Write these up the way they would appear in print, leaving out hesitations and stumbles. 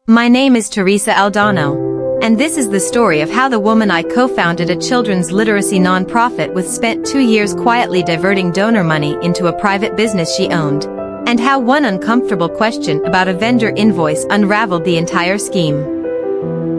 My name is Teresa Aldano, and this is the story of how the woman I co-founded a children's literacy nonprofit with spent 2 years quietly diverting donor money into a private business she owned, and how one uncomfortable question about a vendor invoice unraveled the entire scheme.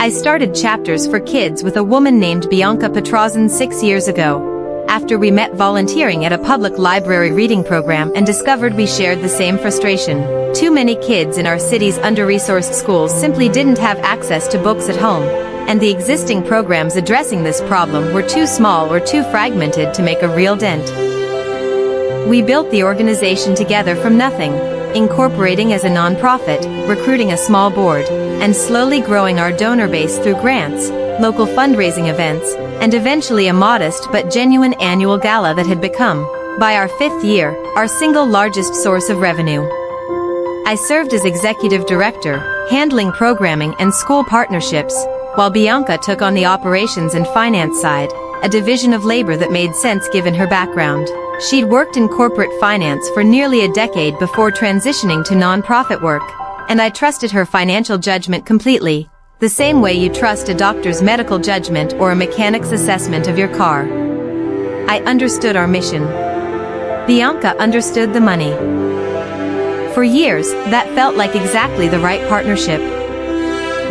I started Chapters for Kids with a woman named Bianca Petrazan 6 years ago, after we met volunteering at a public library reading program and discovered we shared the same frustration. Too many kids in our city's under-resourced schools simply didn't have access to books at home, and the existing programs addressing this problem were too small or too fragmented to make a real dent. We built the organization together from nothing, incorporating as a nonprofit, recruiting a small board, and slowly growing our donor base through grants, local fundraising events, and eventually a modest but genuine annual gala that had become, by our 5th year, our single largest source of revenue. I served as executive director, handling programming and school partnerships, while Bianca took on the operations and finance side, a division of labor that made sense given her background. She'd worked in corporate finance for nearly a decade before transitioning to nonprofit work, and I trusted her financial judgment completely, the same way you trust a doctor's medical judgment or a mechanic's assessment of your car. I understood our mission. Bianca understood the money. For years, that felt like exactly the right partnership.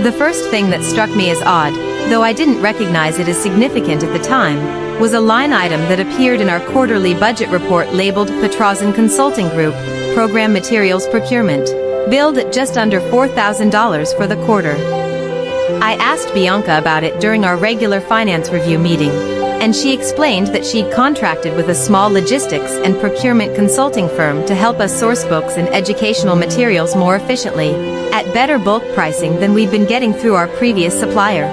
The first thing that struck me as odd, though I didn't recognize it as significant at the time, was a line item that appeared in our quarterly budget report labeled Petrazan Consulting Group, Program Materials Procurement, billed at just under $4,000 for the quarter. I asked Bianca about it during our regular finance review meeting, and she explained that she'd contracted with a small logistics and procurement consulting firm to help us source books and educational materials more efficiently, at better bulk pricing than we'd been getting through our previous supplier.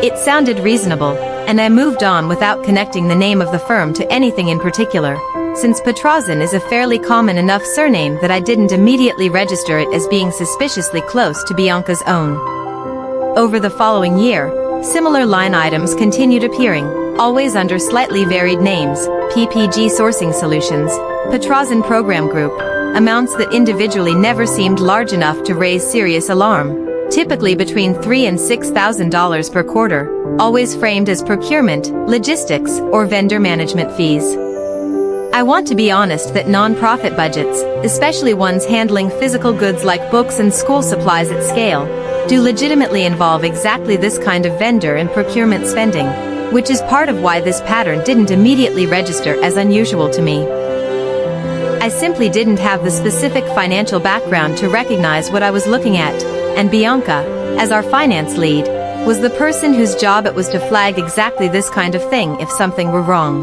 It sounded reasonable, and I moved on without connecting the name of the firm to anything in particular, since Petrazan is a fairly common enough surname that I didn't immediately register it as being suspiciously close to Bianca's own. Over the following year, similar line items continued appearing, always under slightly varied names: PPG Sourcing Solutions, Petrazan Program Group, amounts that individually never seemed large enough to raise serious alarm, typically between $3,000 and $6,000 per quarter, always framed as procurement, logistics, or vendor management fees. I want to be honest that nonprofit budgets, especially ones handling physical goods like books and school supplies at scale, do legitimately involve exactly this kind of vendor and procurement spending, which is part of why this pattern didn't immediately register as unusual to me. I simply didn't have the specific financial background to recognize what I was looking at, and Bianca, as our finance lead, was the person whose job it was to flag exactly this kind of thing if something were wrong.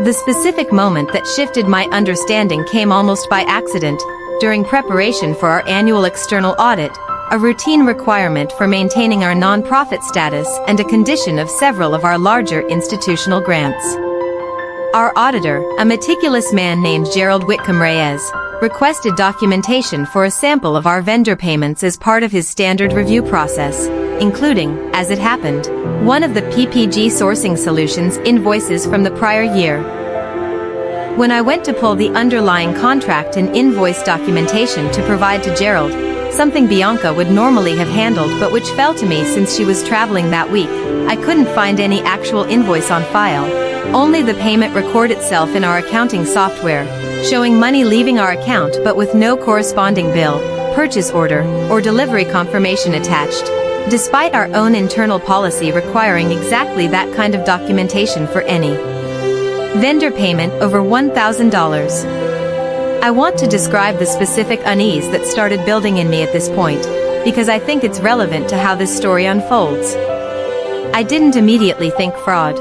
The specific moment that shifted my understanding came almost by accident, during preparation for our annual external audit, a routine requirement for maintaining our nonprofit status and a condition of several of our larger institutional grants. Our auditor, a meticulous man named Gerald Whitcomb Reyes, requested documentation for a sample of our vendor payments as part of his standard review process, including, as it happened, one of the PPG Sourcing Solutions invoices from the prior year. When I went to pull the underlying contract and invoice documentation to provide to Gerald, something Bianca would normally have handled but which fell to me since she was traveling that week, I couldn't find any actual invoice on file, only the payment record itself in our accounting software, showing money leaving our account but with no corresponding bill, purchase order, or delivery confirmation attached, despite our own internal policy requiring exactly that kind of documentation for any vendor payment over $1,000. I want to describe the specific unease that started building in me at this point, because I think it's relevant to how this story unfolds. I didn't immediately think fraud.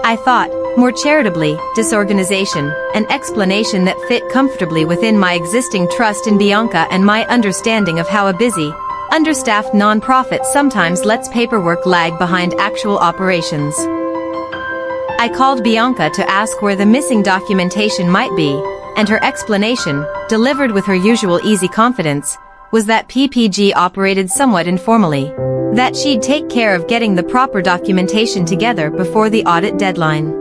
I thought, more charitably, disorganization, an explanation that fit comfortably within my existing trust in Bianca and my understanding of how a busy, understaffed nonprofit sometimes lets paperwork lag behind actual operations. I called Bianca to ask where the missing documentation might be, and her explanation, delivered with her usual easy confidence, was that PPG operated somewhat informally, that she'd take care of getting the proper documentation together before the audit deadline.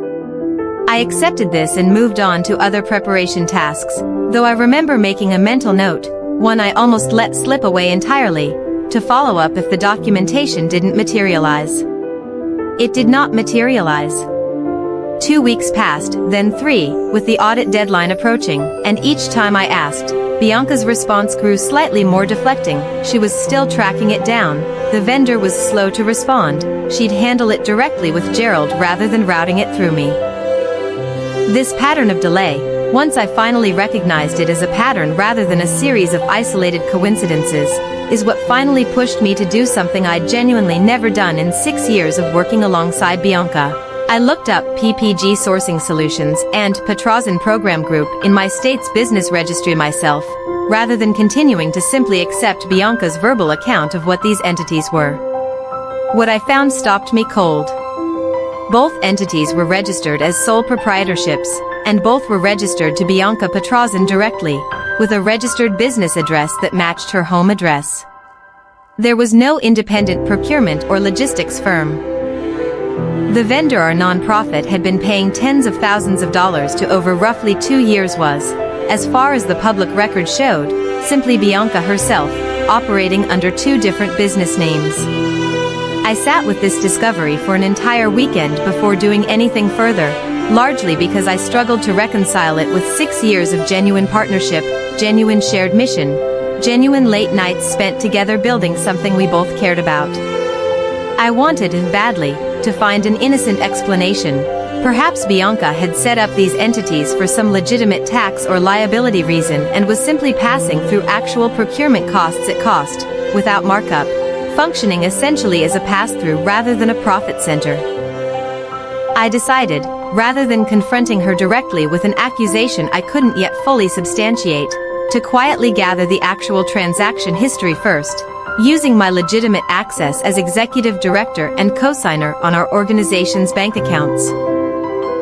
I accepted this and moved on to other preparation tasks, though I remember making a mental note, one I almost let slip away entirely, to follow up if the documentation didn't materialize. It did not materialize. 2 weeks passed, then 3, with the audit deadline approaching, and each time I asked, Bianca's response grew slightly more deflecting. She was still tracking it down. The vendor was slow to respond. She'd handle it directly with Gerald rather than routing it through me. This pattern of delay, once I finally recognized it as a pattern rather than a series of isolated coincidences, is what finally pushed me to do something I'd genuinely never done in 6 years of working alongside Bianca. I looked up PPG Sourcing Solutions and Petrozan Program Group in my state's business registry myself, rather than continuing to simply accept Bianca's verbal account of what these entities were. What I found stopped me cold. Both entities were registered as sole proprietorships, and both were registered to Bianca Petrozan directly, with a registered business address that matched her home address. There was no independent procurement or logistics firm. The vendor or nonprofit had been paying tens of thousands of dollars to over roughly 2 years was, as far as the public record showed, simply Bianca herself, operating under 2 different business names. I sat with this discovery for an entire weekend before doing anything further, largely because I struggled to reconcile it with 6 years of genuine partnership, genuine shared mission, genuine late nights spent together building something we both cared about. I wanted, badly, to find an innocent explanation. Perhaps Bianca had set up these entities for some legitimate tax or liability reason and was simply passing through actual procurement costs at cost, without markup, functioning essentially as a pass-through rather than a profit center. I decided, rather than confronting her directly with an accusation I couldn't yet fully substantiate, to quietly gather the actual transaction history first, using my legitimate access as executive director and co-signer on our organization's bank accounts.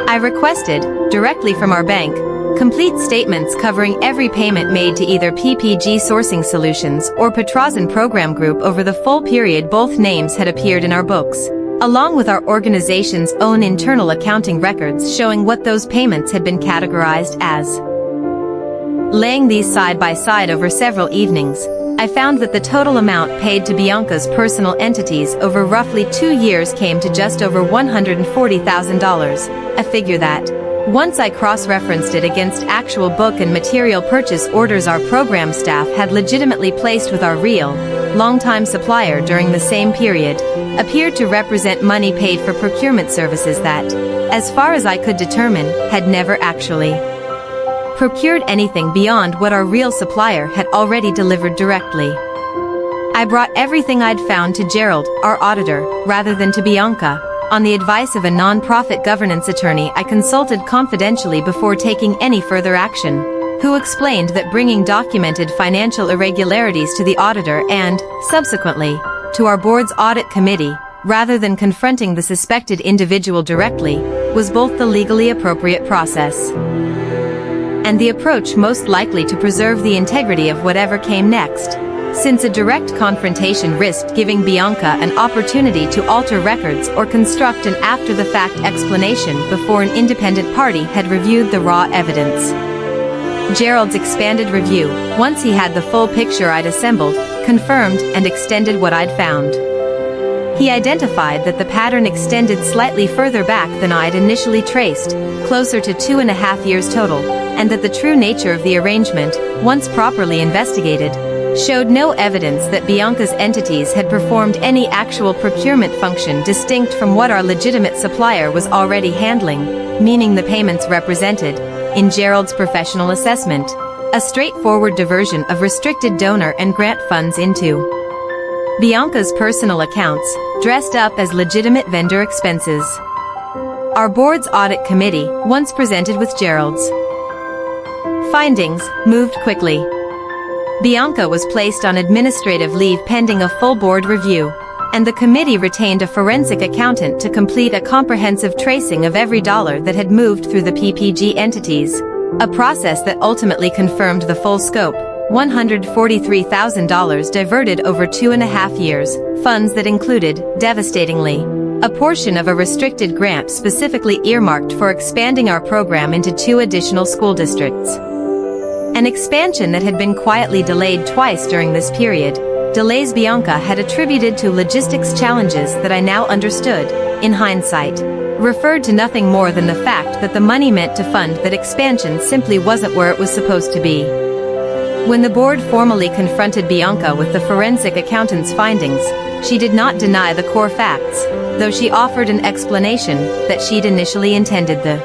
I requested, directly from our bank, complete statements covering every payment made to either PPG Sourcing Solutions or Petrozan Program Group over the full period both names had appeared in our books, along with our organization's own internal accounting records showing what those payments had been categorized as. Laying these side by side over several evenings, I found that the total amount paid to Bianca's personal entities over roughly 2 years came to just over $140,000, a figure that, once I cross-referenced it against actual book and material purchase orders our program staff had legitimately placed with our real, longtime supplier during the same period, appeared to represent money paid for procurement services that, as far as I could determine, had never actually procured anything beyond what our real supplier had already delivered directly. I brought everything I'd found to Gerald, our auditor, rather than to Bianca. On the advice of a non-profit governance attorney I consulted confidentially before taking any further action, who explained that bringing documented financial irregularities to the auditor and, subsequently, to our board's audit committee, rather than confronting the suspected individual directly, was both the legally appropriate process and the approach most likely to preserve the integrity of whatever came next, since a direct confrontation risked giving Bianca an opportunity to alter records or construct an after-the-fact explanation before an independent party had reviewed the raw evidence. Gerald's expanded review, once he had the full picture I'd assembled, confirmed and extended what I'd found. He identified that the pattern extended slightly further back than I'd initially traced, closer to 2.5 years total, and that the true nature of the arrangement, once properly investigated, showed no evidence that Bianca's entities had performed any actual procurement function distinct from what our legitimate supplier was already handling, meaning the payments represented, in Gerald's professional assessment, a straightforward diversion of restricted donor and grant funds into Bianca's personal accounts, dressed up as legitimate vendor expenses. Our board's audit committee, once presented with Gerald's findings, moved quickly. Bianca was placed on administrative leave pending a full board review, and the committee retained a forensic accountant to complete a comprehensive tracing of every dollar that had moved through the PPG entities, a process that ultimately confirmed the full scope, $143,000 diverted over 2.5 years, funds that included, devastatingly, a portion of a restricted grant specifically earmarked for expanding our program into 2 additional school districts. An expansion that had been quietly delayed twice during this period, delays Bianca had attributed to logistics challenges that I now understood, in hindsight, referred to nothing more than the fact that the money meant to fund that expansion simply wasn't where it was supposed to be. When the board formally confronted Bianca with the forensic accountant's findings, she did not deny the core facts, though she offered an explanation that she'd initially intended the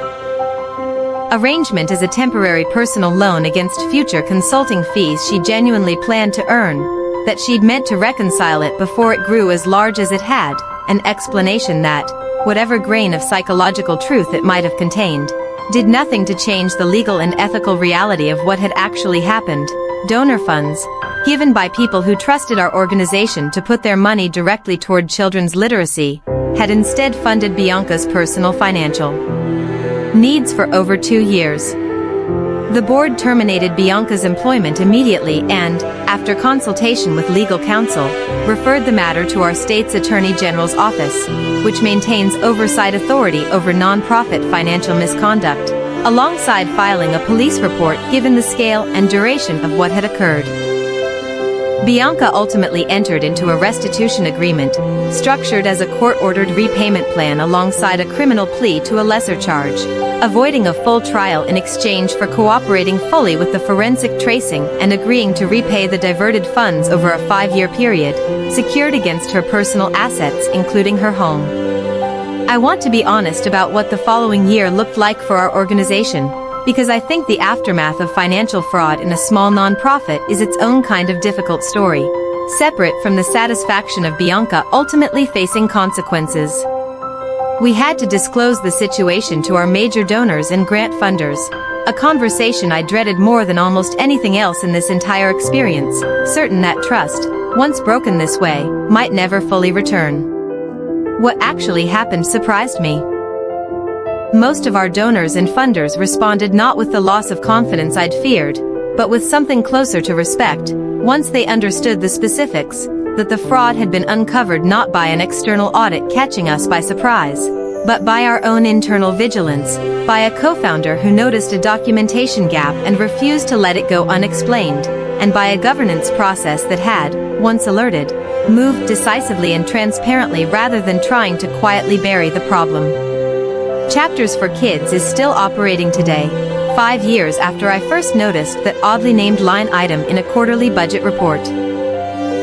arrangement as a temporary personal loan against future consulting fees she genuinely planned to earn, that she'd meant to reconcile it before it grew as large as it had, an explanation that, whatever grain of psychological truth it might have contained, did nothing to change the legal and ethical reality of what had actually happened. Donor funds, given by people who trusted our organization to put their money directly toward children's literacy, had instead funded Bianca's personal financial needs for over 2 years. The board terminated Bianca's employment immediately and, after consultation with legal counsel, referred the matter to our state's Attorney General's office, which maintains oversight authority over nonprofit financial misconduct, alongside filing a police report given the scale and duration of what had occurred. Bianca ultimately entered into a restitution agreement, structured as a court-ordered repayment plan alongside a criminal plea to a lesser charge, avoiding a full trial in exchange for cooperating fully with the forensic tracing and agreeing to repay the diverted funds over a 5-year period, secured against her personal assets including her home. I want to be honest about what the following year looked like for our organization, because I think the aftermath of financial fraud in a small nonprofit is its own kind of difficult story, separate from the satisfaction of Bianca ultimately facing consequences. We had to disclose the situation to our major donors and grant funders, a conversation I dreaded more than almost anything else in this entire experience, certain that trust, once broken this way, might never fully return. What actually happened surprised me. Most of our donors and funders responded not with the loss of confidence I'd feared, but with something closer to respect, once they understood the specifics, that the fraud had been uncovered not by an external audit catching us by surprise, but by our own internal vigilance, by a co-founder who noticed a documentation gap and refused to let it go unexplained, and by a governance process that had, once alerted, moved decisively and transparently rather than trying to quietly bury the problem. Chapters for Kids is still operating today, 5 years after I first noticed that oddly named line item in a quarterly budget report.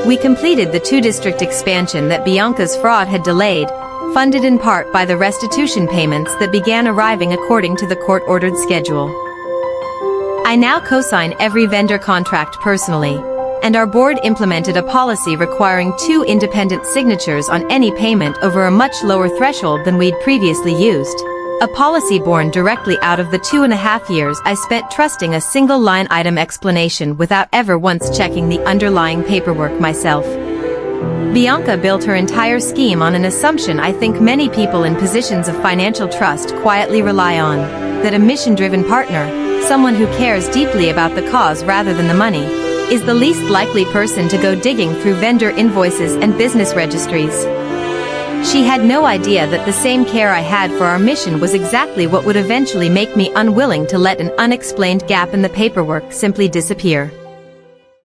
We completed the 2-district expansion that Bianca's fraud had delayed, funded in part by the restitution payments that began arriving according to the court-ordered schedule. I now co-sign every vendor contract personally, and our board implemented a policy requiring 2 independent signatures on any payment over a much lower threshold than we'd previously used. A policy born directly out of the 2.5 years I spent trusting a single line item explanation without ever once checking the underlying paperwork myself. Bianca built her entire scheme on an assumption I think many people in positions of financial trust quietly rely on, that a mission-driven partner, someone who cares deeply about the cause rather than the money, is the least likely person to go digging through vendor invoices and business registries. She had no idea that the same care I had for our mission was exactly what would eventually make me unwilling to let an unexplained gap in the paperwork simply disappear.